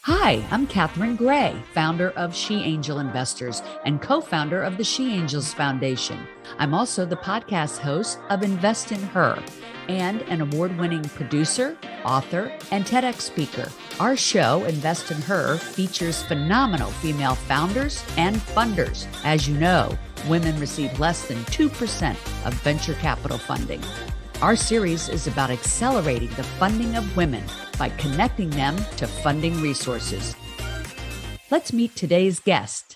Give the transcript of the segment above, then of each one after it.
Hi, I'm Catherine Gray, founder of She Angel Investors and co-founder of the She Angels Foundation. I'm also the podcast host of Invest in Her and an award-winning producer, author, and TEDx speaker. Our show, Invest in Her, features phenomenal female founders and funders. As you know, women receive less than 2% of venture capital funding. Our series is about accelerating the funding of women by connecting them to funding resources. Let's meet today's guest.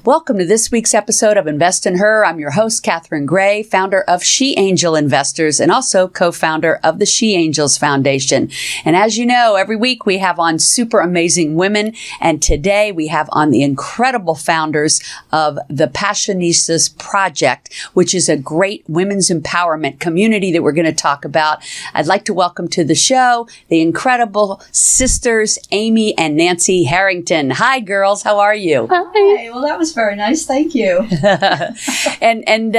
Welcome to this week's episode of Invest in Her. I'm your host, Catherine Gray, founder of She Angel Investors and also co-founder of the She Angels Foundation. And as you know, every week we have on super amazing women. And today we have on the incredible founders of the Passionistas Project, which is a great women's empowerment community that we're going to talk about. I'd like to welcome to the show the incredible sisters, Amy and Nancy Harrington. Hi, girls. How are you? Hi. Well, that was very nice. Thank you. And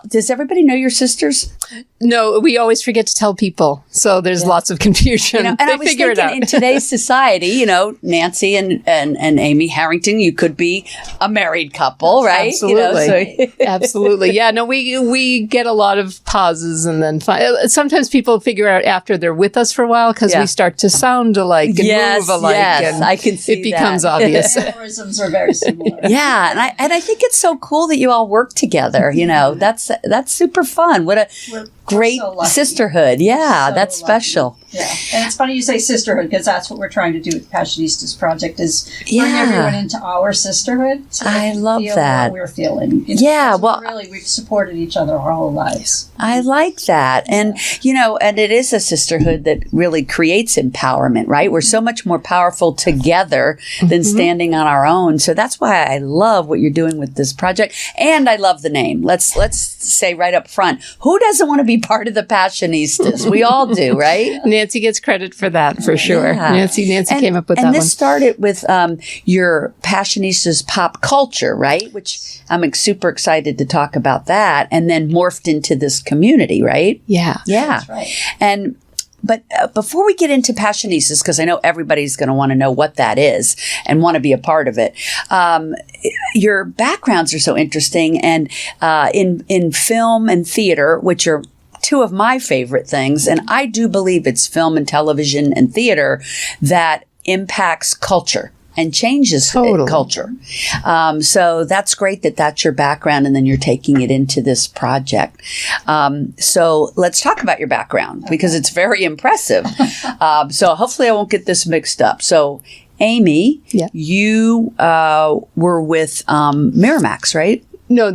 does everybody know your sisters? No, we always forget to tell people. So there's lots of confusion. And I was thinking in today's society, Nancy and Amy Harrington, you could be a married couple, right? Absolutely. Absolutely. Yeah, no, we get a lot of pauses and then sometimes people figure out after they're with us for a while because we start to sound alike and move alike. Yes, and I can see it becomes obvious. Mannerisms are very similar. Yeah, and I think it's so cool that you all work together. That's super fun. What a great sisterhood. Yeah, that's special. Yeah, and it's funny you say sisterhood because that's what we're trying to do with Passionistas Project is bring everyone into our sisterhood. So I love that. What we're feeling. We've supported each other our whole lives. I like that. And, and it is a sisterhood that really creates empowerment, right? We're so much more powerful together than standing on our own. So that's why I love what you're doing with this project. And I love the name. Let's say right up front, who doesn't want to be part of the Passionistas? We all do, right? Nancy gets credit for that, for sure. Yeah. Nancy came up with that one. And this started with your Passionistas pop culture, right? Which I'm super excited to talk about that. And then morphed into this community, right? Yeah. Yeah. That's right. But before we get into Passionistas, because I know everybody's going to want to know what that is and want to be a part of it, your backgrounds are so interesting. And in film and theater, which are two of my favorite things, and I do believe it's film and television and theater that impacts culture and changes culture. So that's great that that's your background and then you're taking it into this project. So let's talk about your background because it's very impressive. So hopefully I won't get this mixed up. So Amy, you were with Miramax, right? No.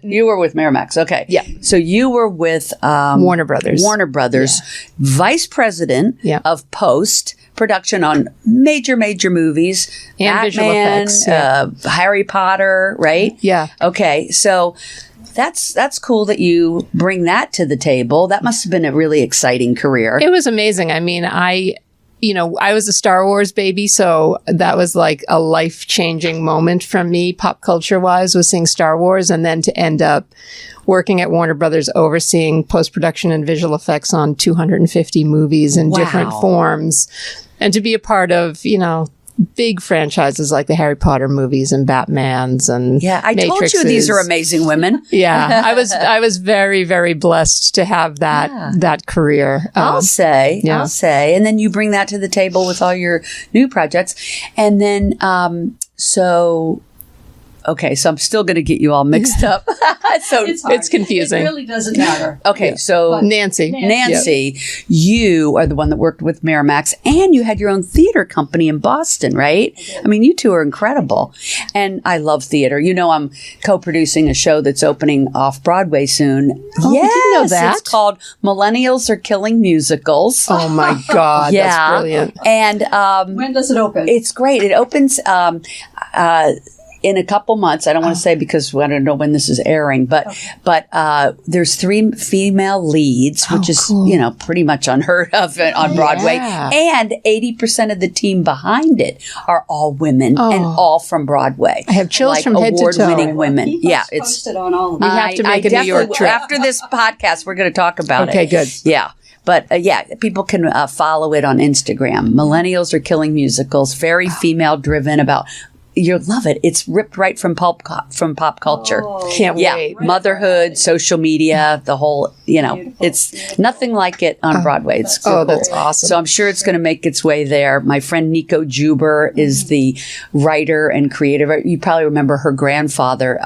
You were with Miramax. Okay. Yeah. So you were with Warner Brothers, vice president of post-production on major movies. And Batman, visual effects. Harry Potter, right? Yeah. Okay. So that's cool that you bring that to the table. That must have been a really exciting career. It was amazing. I mean, I was a Star Wars baby, so that was like a life-changing moment for me, pop culture-wise, was seeing Star Wars, and then to end up working at Warner Brothers, overseeing post-production and visual effects on 250 movies in different forms, and to be a part of, big franchises like the Harry Potter movies and Batmans and I told you these are amazing women. Yeah, I was very, very blessed to have that career. I'll say. And then you bring that to the table with all your new projects. And then, so I'm still going to get you all mixed up. So it's confusing. It really doesn't matter. Okay, so Nancy, you are the one that worked with Miramax, and you had your own theater company in Boston, right? I mean, you two are incredible. And I love theater. I'm co-producing a show that's opening off Broadway soon. Oh, yes, I didn't know that. It's called Millennials Are Killing Musicals. Oh my God, that's brilliant. And when does it open? It's great. It opens in a couple months. I don't want to say because I don't know when this is airing, but there's 3 female leads, which is cool. Pretty much unheard of on Broadway, and 80% of the team behind it are all women and all from Broadway. I have chills from head to toe. Award-winning women. It's posted on all of them. We have to make a New York trip after this podcast. We're going to talk about it. Okay, good. Yeah. But yeah, people can follow it on Instagram. Millennials Are Killing Musicals. Very female driven about. You'll love it. It's ripped right from pop culture. Can't wait. Motherhood, social media, the whole, Beautiful. It's nothing like it on Broadway. It's so cool. That's awesome. So I'm sure it's going to make its way there. My friend Nico Juber is the writer and creator. You probably remember her grandfather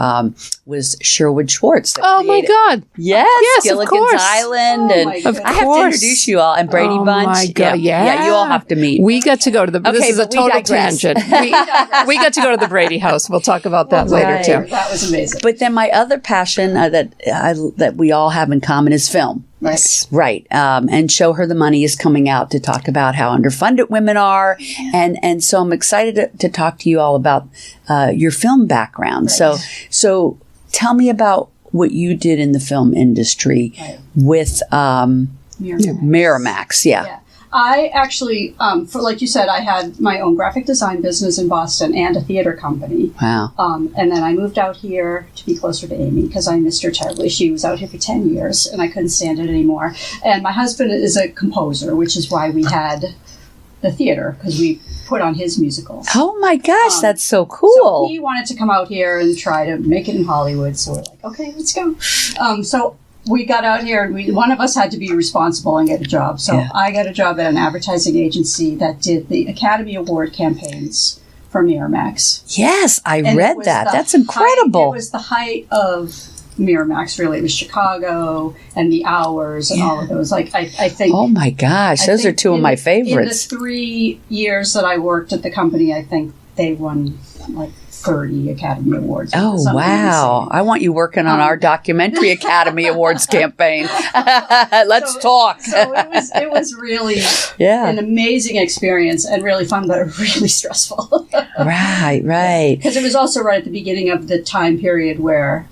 was Sherwood Schwartz. Oh my God. Yes, of Gilligan's course. Island. Oh my and goodness. I have to introduce you all. And Brady Bunch. Oh my God. Yeah. You all have to meet. We got to go to the, this is a but we total digress. tangent. We got to go to the Brady house. We'll talk about that later Right. too. That was amazing. But then my other passion that we all have in common is film. Right. Right. And Show Her the Money is coming out to talk about how underfunded women are. And so I'm excited to talk to you all about your film background. Right. So tell me about what you did in the film industry with Miramax. Yeah. I actually, for like you said, I had my own graphic design business in Boston and a theater company. Wow. And then I moved out here to be closer to Amy because I missed her terribly. She was out here for 10 years and I couldn't stand it anymore. And my husband is a composer, which is why we had the theater, because we put on his musicals. Oh my gosh, that's so cool. So he wanted to come out here and try to make it in Hollywood. So we're like, okay, let's go. So we got out here and one of us had to be responsible and get a job. So I got a job at an advertising agency that did the Academy Award campaigns for Miramax. Yes, I And read it was that. the That's incredible. It was the height of Miramax, really. It was Chicago and The Hours and all of those. Like, I think... Oh my gosh, those are two of my favorites. In the 3 years that I worked at the company, I think they won like 30 Academy Awards. Oh, wow. I want you working on our documentary Academy Awards campaign. Let's talk. So it was really an amazing experience and really fun, but really stressful. Right. Because it was also right at the beginning of the time period where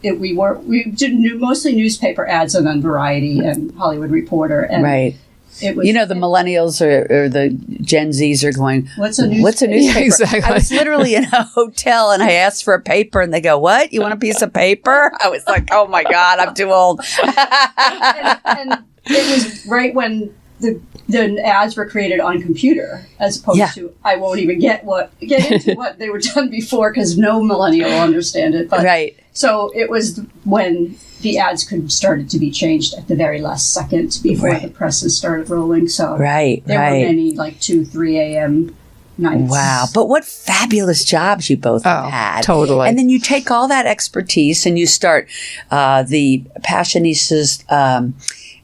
we did mostly newspaper ads and then Variety and Hollywood Reporter. And it was, the millennials or the Gen Zs are going, what's a newspaper? Yeah, exactly. I was literally in a hotel and I asked for a paper and they go, what? You want a piece of paper? I was like, oh my God, I'm too old. and it was right when the ads were created on computer as opposed to, I won't even get into what they were done before because no millennial will understand it. But, so it was when the ads started to be changed at the very last second before the presses started rolling. So there were many like 2, 3 a.m. nights. Wow. But what fabulous jobs you both have had. Totally. And then you take all that expertise and you start the Passionistas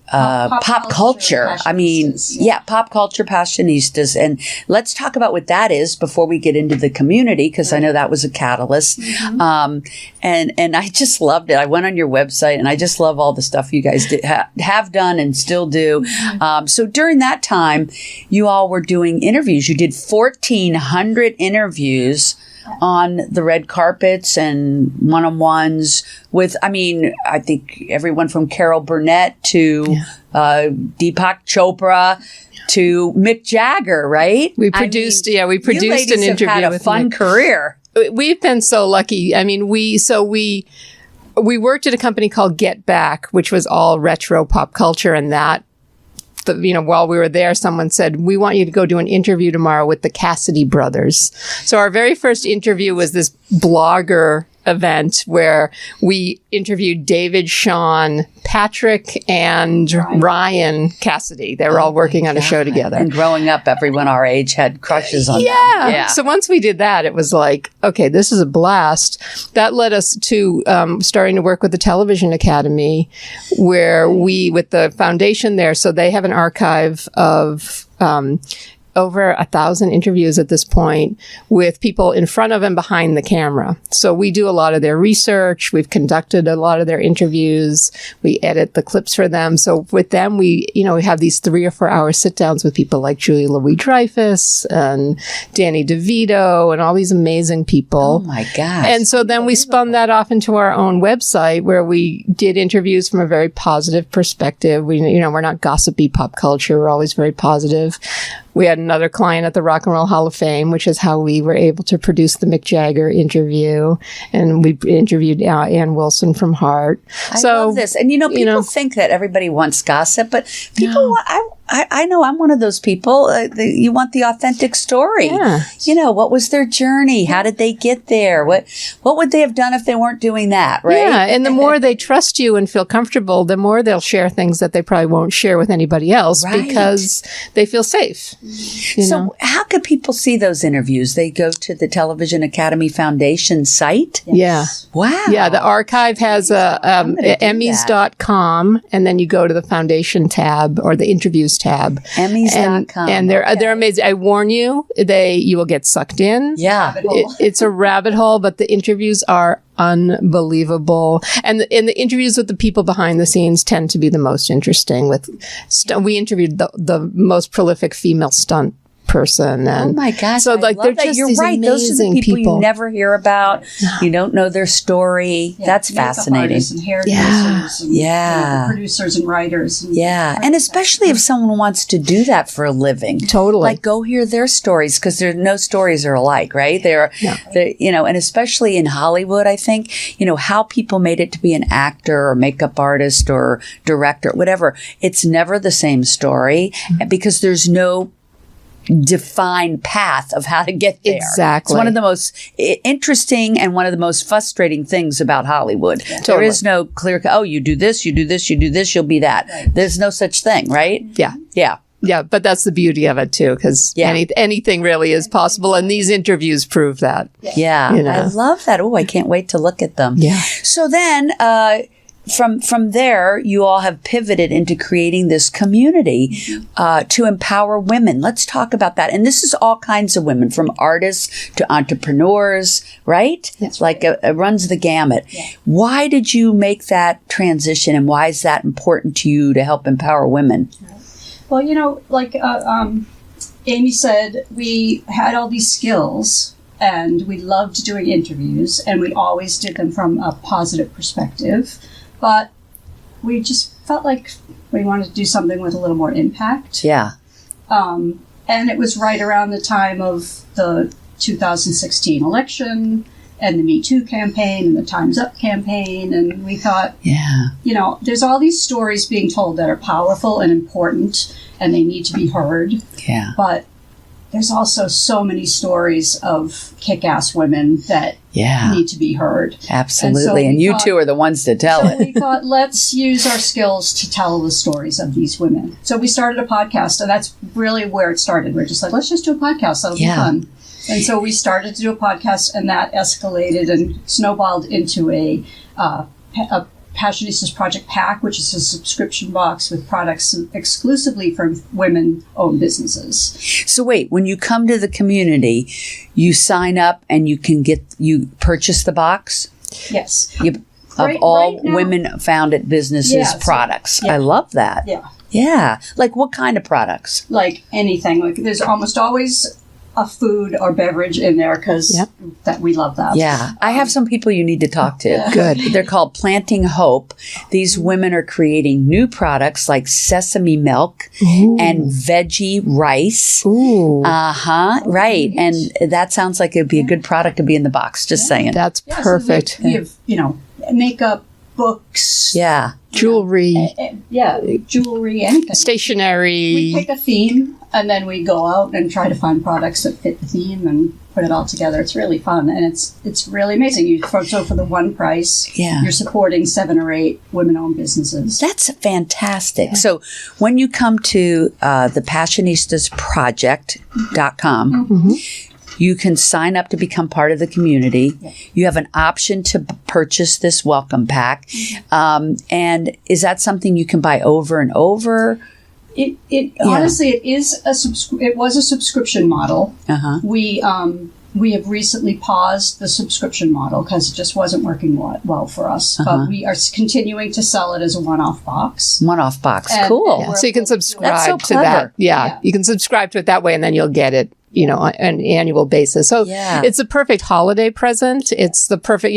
pop culture. I mean, pop culture Passionistas. And let's talk about what that is before we get into the community, because I know that was a catalyst. And I just loved it. I went on your website and I just love all the stuff you guys have done and still do. So during that time, you all were doing interviews. You did 1,400 interviews on the red carpets and one-on-ones with, I think everyone from Carol Burnett to Deepak Chopra to Mick Jagger, right? We produced an interview have had a fun career. We've been so lucky. We worked at a company called Get Back, which was all retro pop culture, and that. While we were there, someone said, we want you to go do an interview tomorrow with the Cassidy brothers. So our very first interview was this blogger event where we interviewed David, Sean, Patrick, and Ryan Cassidy. They were all working on a show together. And growing up, everyone our age had crushes on them. Yeah. So once we did that, it was like, okay, this is a blast. That led us to starting to work with the Television Academy, where with the foundation there, so they have an archive of over 1,000 interviews at this point with people in front of and behind the camera. So we do a lot of their research. We've conducted a lot of their interviews. We edit the clips for them. So with them, we have these 3 or 4 hour sit downs with people like Julia Louis-Dreyfus and Danny DeVito and all these amazing people. Oh my gosh. And so then we spun that off into our own website where we did interviews from a very positive perspective. We're not gossipy pop culture. We're always very positive. We had another client at the Rock and Roll Hall of Fame, which is how we were able to produce the Mick Jagger interview. And we interviewed Ann Wilson from Heart. I love this. And, people think that everybody wants gossip, but people want... I know I'm one of those people. You want the authentic story. Yeah. What was their journey? How did they get there? What would they have done if they weren't doing that, right? Yeah, and the more they trust you and feel comfortable, the more they'll share things that they probably won't share with anybody else because they feel safe. So how could people see those interviews? They go to the Television Academy Foundation site? Yes. Yeah. Wow. Yeah, the archive has Emmys.com, and then you go to the foundation tab or the interviews tab. Emmys.com. And they're amazing. I warn you, you will get sucked in. Yeah. It's a rabbit hole, but the interviews are unbelievable. And the interviews with the people behind the scenes tend to be the most interesting. We interviewed the most prolific female stunt person. And oh my gosh. So they're just You're these right. Those are the people you never hear about. You don't know their story. That's fascinating. And hairdressers and the producers and writers. And and especially if someone wants to do that for a living. Totally. Like go hear their stories because no stories are alike, right? They're and especially in Hollywood, I think, how people made it to be an actor or makeup artist or director, whatever. It's never the same story because there's no defined path of how to get there. Exactly. It's one of the most interesting and one of the most frustrating things about Hollywood. Totally. There is no clear, you do this, you do this, you do this, you'll be that. Right. There's no such thing, right? Yeah. Yeah. Yeah, but that's the beauty of it too, because anything really is possible, and these interviews prove that. Yeah, I love that. Oh, I can't wait to look at them. Yeah. So then, from there, you all have pivoted into creating this community to empower women. Let's talk about that. And this is all kinds of women, from artists to entrepreneurs, right? That's like it runs the gamut. Yeah. Why did you make that transition, and why is that important to you to help empower women? Well, Amy said, we had all these skills and we loved doing interviews, and we always did them from a positive perspective. But we just felt like we wanted to do something with a little more impact. Yeah. And it was right around the time of the 2016 election and the Me Too campaign and the Time's Up campaign. And we thought, there's all these stories being told that are powerful and important, and they need to be heard. Yeah. But there's also so many stories of kick-ass women that need to be heard. Absolutely. And you two are the ones to tell it. We thought, let's use our skills to tell the stories of these women. So we started a podcast, and that's really where it started. We're just like, let's just do a podcast. That'll be fun. And so we started to do a podcast, and that escalated and snowballed into a Passionistas Project pack, which is a subscription box with products exclusively from women-owned businesses. So wait, when you come to the community, you sign up and you purchase the box? Yes. Of all women-founded businesses' products. Yeah. I love that. Yeah. Yeah. Like what kind of products? Like anything. Like there's almost always a food or beverage in there because that we love that. Yeah. I have some people you need to talk to. Yeah. Good. They're called Planting Hope. These women are creating new products like sesame milk and veggie rice. Ooh. Right. And that sounds like it'd be a good product to be in the box. Just saying. That's perfect. So we have, makeup, books. Yeah. Jewelry. Jewelry, anything. Stationery. We pick a theme, and then we go out and try to find products that fit the theme and put it all together. It's really fun, and it's really amazing. So for the one price, you're supporting 7 or 8 women-owned businesses. That's fantastic. Yeah. So when you come to the Passionistasproject.com, you can sign up to become part of the community. Yeah. You have an option to purchase this welcome pack. And is that something you can buy over and over? Honestly, it was a subscription model. We have recently paused the subscription model because it just wasn't working well for us. But we are continuing to sell it as a one-off box. Cool. So you can subscribe to that. Yeah, you can subscribe to it that way, and then you'll get it on an annual basis. So Yeah. it's a perfect holiday present. It's the perfect,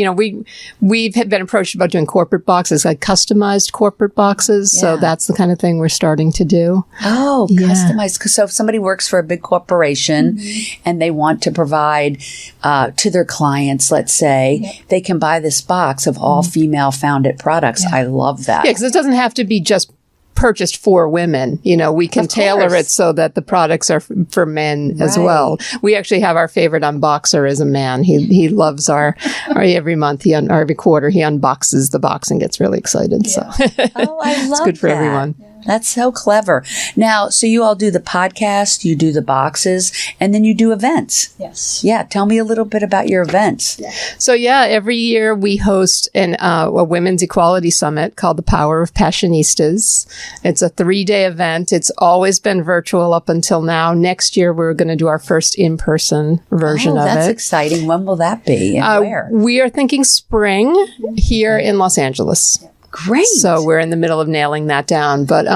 we've been approached about doing corporate boxes, like customized corporate boxes. So Yeah. that's the kind of thing we're starting to do. Oh, Yeah. customized. So if somebody works for a big corporation and they want to provide to their clients, let's say, they can buy this box of all female founded products. I love that. Yeah, because it doesn't have to be just purchased for women. We can tailor it so that the products are for men as well. We actually have our favorite unboxer is a man. He loves our every month, or every quarter, he unboxes the box and gets really excited. So Oh, I love it's good for that. everyone. That's so clever. Now, so you all do the podcast, you do the boxes, and then you do events. Yes. Yeah. Tell me a little bit about your events. So every year we host a women's equality summit called the Power of Passionistas. It's a 3-day event. It's always been virtual up until now. Next year we're going to do our first in-person version of That's it. exciting. When will that be and where? We are thinking spring here in Los Angeles. Great. So we're in the middle of nailing that down. But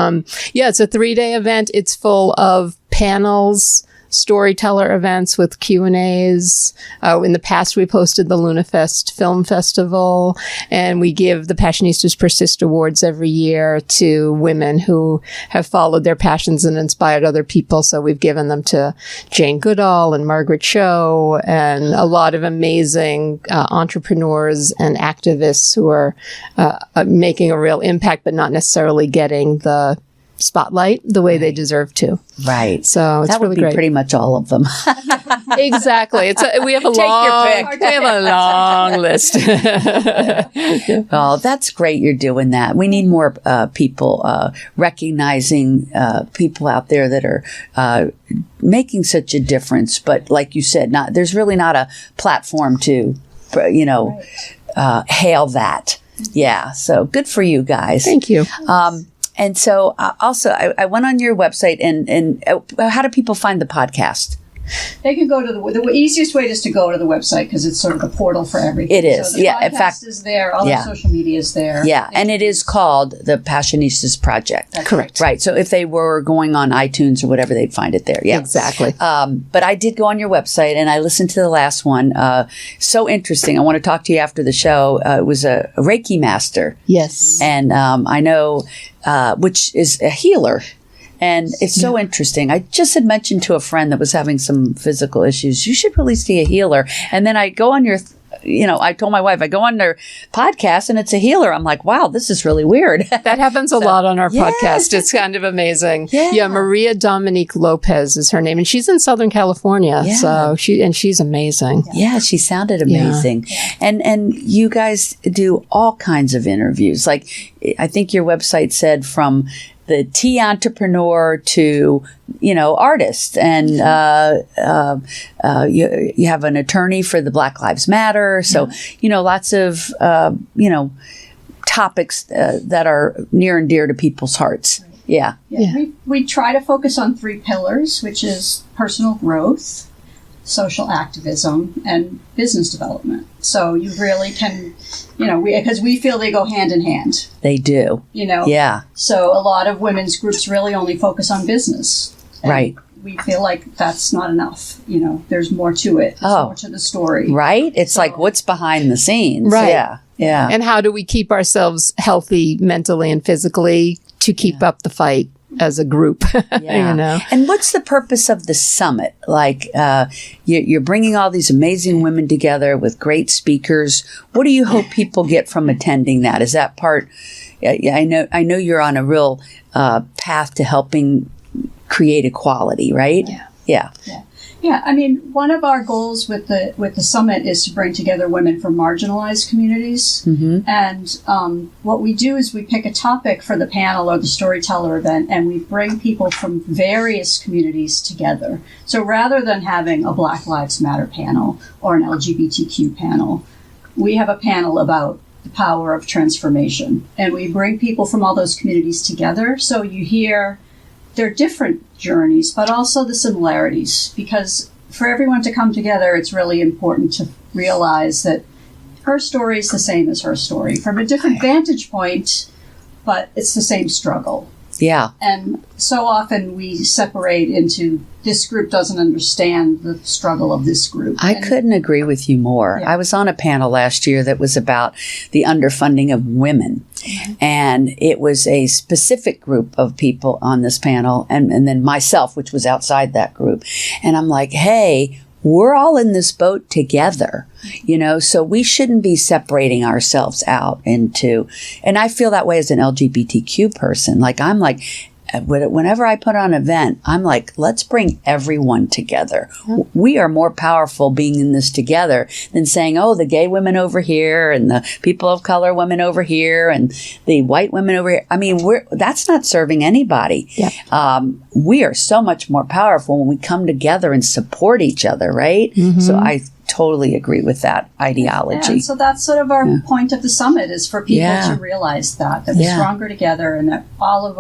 it's a 3-day event. It's full of panels, storyteller events with Q&As. In the past, we've hosted the LunaFest Film Festival, and we give the Passionistas Persist Awards every year to women who have followed their passions and inspired other people. So we've given them to Jane Goodall and Margaret Cho and a lot of amazing entrepreneurs and activists who are making a real impact, but not necessarily getting the spotlight the way they deserve to. Right. So it's that would really be great. pretty much all of them. Exactly. We have a Take your pick. we have a long list. Oh, that's great you're doing that. We need more people recognizing people out there that are making such a difference. But like you said, there's really not a platform to, hail that. Yeah. So good for you guys. Thank you. And so also, I went on your website and how do people find the podcast? They can go to the easiest way is to go to the website because it's sort of the portal for everything. It is. So the Yeah, podcast in fact- is there. All Yeah. the social media is there. Yeah, and it is called the Passionistas Project. Correct. Right. So if they were going on iTunes or whatever, they'd find it there. Yeah. Exactly. But I did go on your website and I listened to the last one. So interesting. I want to talk to you after the show. It was a Reiki master. Yes. And I know, which is a healer. And it's so interesting. I just had mentioned to a friend that was having some physical issues, you should really see a healer. And then I go on your, I told my wife, I go on their podcast and it's a healer. I'm like, wow, this is really weird. That happens a lot on our Yes. podcast. It's kind of amazing. Yeah. Maria Dominique Lopez is her name, and she's in Southern California. Yeah. So she's amazing. Yeah, she sounded amazing. And you guys do all kinds of interviews. Like, I think your website said from the tea entrepreneur to, artist. And you have an attorney for the Black Lives Matter. So, lots of, topics that are near and dear to people's hearts. Yeah. We try to focus on 3 pillars, which is personal growth, social activism, and business development. So you really can, because we feel they go hand in hand. They do. Yeah. So a lot of women's groups really only focus on business. And Right. we feel like that's not enough. There's more to it. There's more to the story. Right? It's like what's behind the scenes. Right. Yeah. Yeah. And how do we keep ourselves healthy mentally and physically to keep up the fight as a group? Yeah. And what's the purpose of the summit? Like, you're bringing all these amazing women together with great speakers. What do you hope people get from attending that? Is that part? I know you're on a real path to helping create equality, right? Yeah. Yeah, I mean, one of our goals with the summit is to bring together women from marginalized communities. Mm-hmm. And what we do is we pick a topic for the panel or the storyteller event, and we bring people from various communities together. So rather than having a Black Lives Matter panel or an LGBTQ panel, we have a panel about the power of transformation. And we bring people from all those communities together. So you hear their different journeys, but also the similarities, because for everyone to come together, it's really important to realize that her story is the same as her story from a different vantage point, but it's the same struggle. Yeah. And so often we separate into this group doesn't understand the struggle of this group. I couldn't agree with you more. Yeah. I was on a panel last year that was about the underfunding of women. And it was a specific group of people on this panel, and then myself, which was outside that group. And I'm like, hey, we're all in this boat together, so we shouldn't be separating ourselves out into, and I feel that way as an LGBTQ person. Like, I'm like, whenever I put on an event, I'm like, let's bring everyone together. We are more powerful being in this together than saying, oh, the gay women over here and the people of color women over here and the white women over here. I mean, that's not serving anybody. Yeah. We are so much more powerful when we come together and support each other, right? Mm-hmm. So I totally agree with that ideology. And so that's sort of our point of the summit, is for people to realize that we're stronger together, and that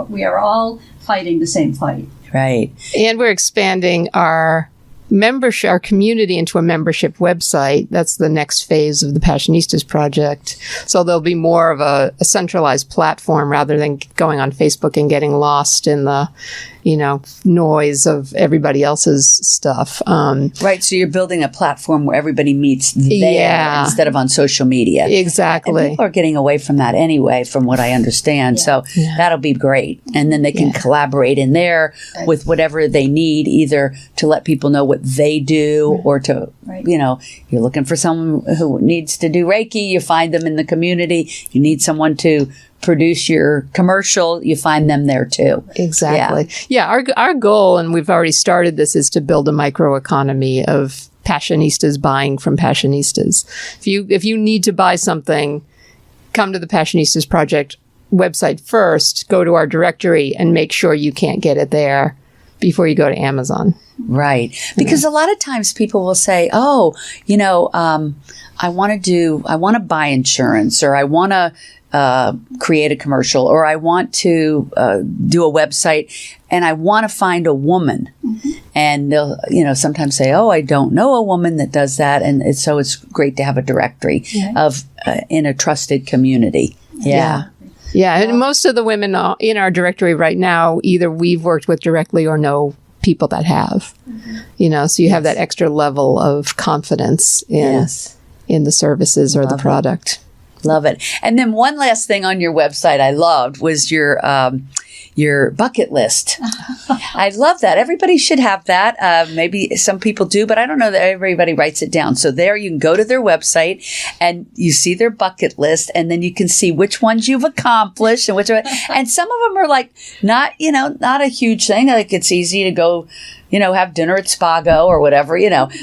we are all fighting the same fight. Right. And we're expanding our membership, our community, into a membership website. That's the next phase of the Passionistas Project. So there'll be more of a centralized platform rather than going on Facebook and getting lost in the noise of everybody else's stuff. Right. So you're building a platform where everybody meets there instead of on social media. Exactly. And people are getting away from that anyway, from what I understand. So that'll be great. And then they can collaborate in there with whatever they need, either to let people know what they do or to, you're looking for someone who needs to do Reiki, you find them in the community. You need someone to produce your commercial, you find them there too. Exactly. Yeah, our goal, and we've already started this, is to build a microeconomy of Passionistas buying from Passionistas. If you need to buy something, come to the Passionistas Project website first, go to our directory, and make sure you can't get it there before you go to Amazon. Right. Because a lot of times people will say, oh, I want to buy insurance, or I want to create a commercial, or I want to do a website, and I want to find a woman. Mm-hmm. And they'll, sometimes say, oh, I don't know a woman that does that. And it's great to have a directory of in a trusted community. Yeah. Yeah. And most of the women in our directory right now, either we've worked with directly or know people that have, so you have that extra level of confidence in the services or the product. Love it. And then one last thing on your website I loved was your bucket list. I love that. Everybody should have that. Maybe some people do, but I don't know that everybody writes it down. So there you can go to their website and you see their bucket list, and then you can see which ones you've accomplished and and some of them are like not a huge thing. Like, it's easy to go, have dinner at Spago or whatever,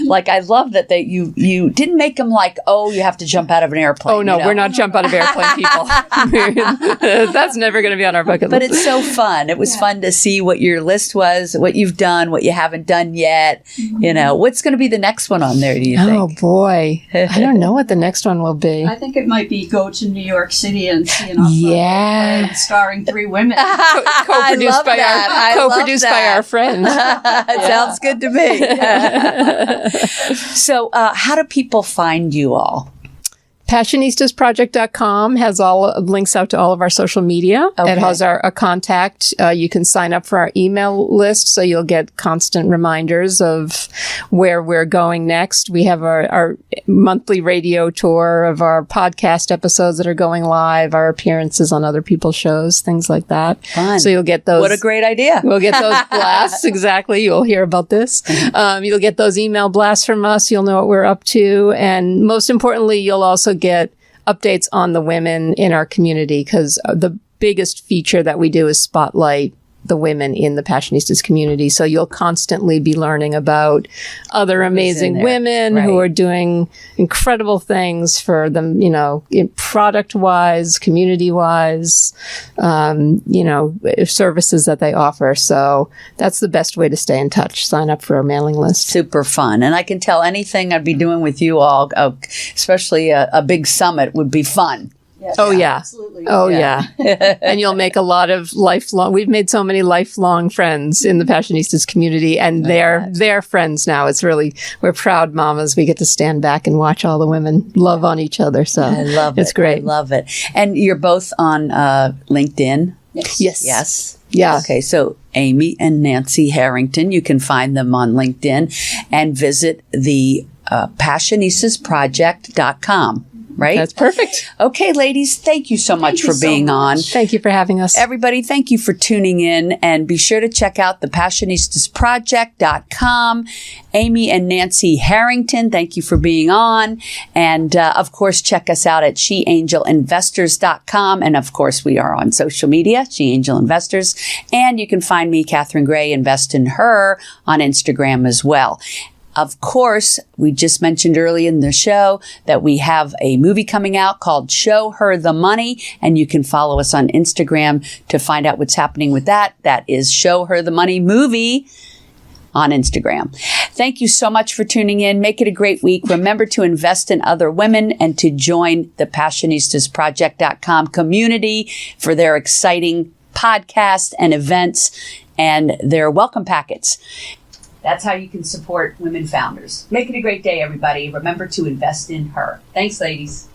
Like, I love that you didn't make them like, oh, you have to jump out of an airplane. Oh, no, we're not jump out of airplane people. That's never going to be on our bucket list. But it's so fun. It was fun to see what your list was, what you've done, what you haven't done yet. What's going to be the next one on there, do you think? Oh, boy. I don't know what the next one will be. I think it might be go to New York City and see an opera play starring 3 women. Co-produced by our friends. Sounds good to me. So how do people find you all? Passionistasproject.com has all links out to all of our social media. Okay. It has a contact. You can sign up for our email list, so you'll get constant reminders of where we're going next. We have our monthly radio tour of our podcast episodes that are going live, our appearances on other people's shows, things like that. Fun. So you'll get those. What a great idea. We'll get those blasts. Exactly. You'll hear about this. You'll get those email blasts from us. You'll know what we're up to. And most importantly, you'll also get updates on the women in our community, because the biggest feature that we do is spotlight the women in the Passionistas community. So you'll constantly be learning about other amazing women who are doing incredible things for them, product-wise, community-wise, services that they offer. So that's the best way to stay in touch. Sign up for our mailing list. Super fun. And I can tell anything I'd be doing with you all, especially a big summit, would be fun. Yes. Oh, yeah. Absolutely. Oh, yeah. And you'll make a lot of we've made so many lifelong friends in the Passionistas community, and they're friends now. It's really, we're proud mamas. We get to stand back and watch all the women love on each other. So I love it. It's great. I love it. And you're both on LinkedIn? Yes. Yes. Yeah. Okay, so Amy and Nancy Harrington, you can find them on LinkedIn and visit the Passionistasproject.com. Right? That's perfect. Okay, ladies, thank you so much for being on. Thank you for having us. Everybody, thank you for tuning in, and be sure to check out the Passionistasproject.com. Amy and Nancy Harrington, thank you for being on. And of course, check us out at sheangelinvestors.com. And of course, we are on social media, She Angel Investors. And you can find me, Catherine Gray, Invest in Her on Instagram as well. Of course, we just mentioned early in the show that we have a movie coming out called Show Her the Money, and you can follow us on Instagram to find out what's happening with that. That is Show Her the Money Movie on Instagram. Thank you so much for tuning in. Make it a great week. Remember to invest in other women and to join the Passionistasproject.com community for their exciting podcasts and events and their welcome packets. That's how you can support women founders. Make it a great day, everybody. Remember to invest in her. Thanks, ladies.